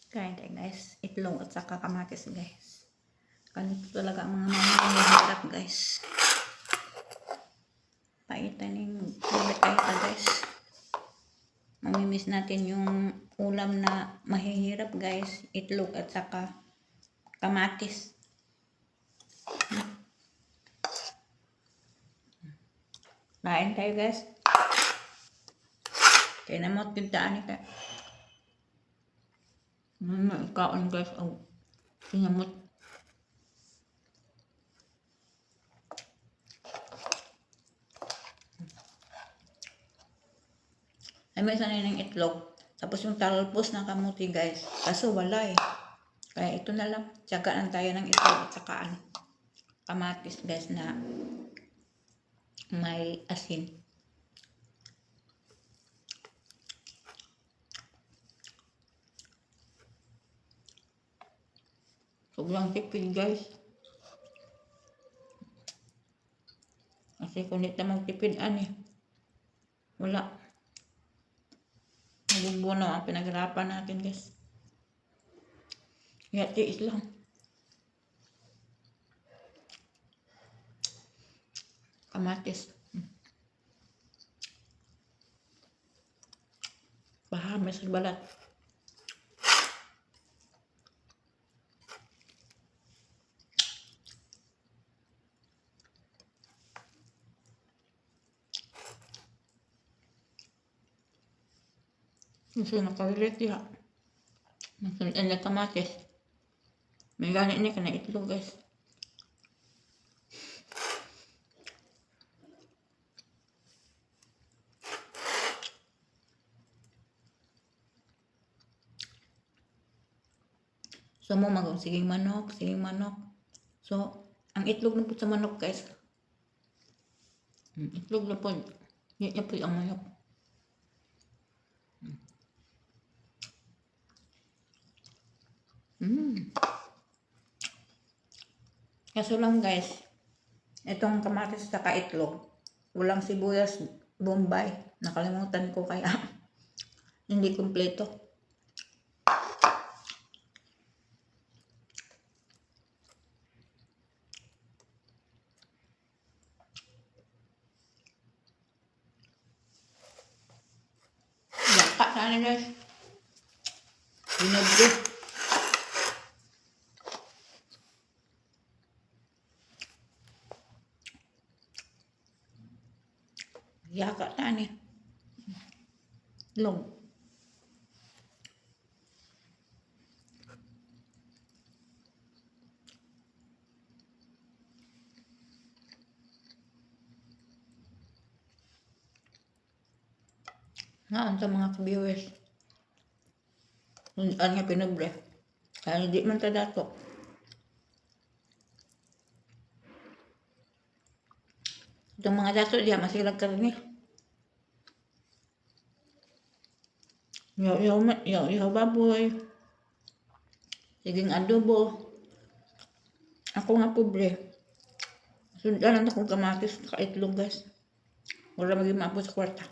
Kain tayo guys. Itlog at saka kamatis guys. Ganito talaga ang mga mahirap guys. Paitan yung pagkakita guys. Mamimiss natin yung ulam na mahihirap guys. Itlog at saka kamatis. Kain tayo guys. Kaya namot pintaan ni ka. Kaon guys. Oh, sinamot. Ay may sanay ng itlog. Tapos yung talpos ng kamuti guys. Kaso wala eh. Kaya ito na lang. Tsagaan tayo ng itlog at saka kamatis guys na may asin. Sobrang tipid guys. Kasi kung di na magtipid wala. Nabubuno ang pinaghirapan natin guys. Kaya tiis lang. Kamatis. Bahami sa balat. Kasi nakalilit ya. Nasulitan na kamatis. May ganit ni ka na itlog guys. So mo siging manok. So, ang itlog na po sa manok guys. Itlog na po. Yan po ang manok. Kaso lang guys, itong kamatis sa itlog, walang sibuyas, bombay. Nakalimutan ko kaya hindi kumpleto. Yaka sana guys. Binabdo. Yaka tani. Long. Nga sa mga viewers. Ano nga pinabre. Kaya hindi man tadato. Itong mga dato diya masilag karni. Yaw baboy. Siging adobo. Ako nga pobre. Sundan lang akong kamatis sa itlog guys. Wala maging maapos sa kwarta.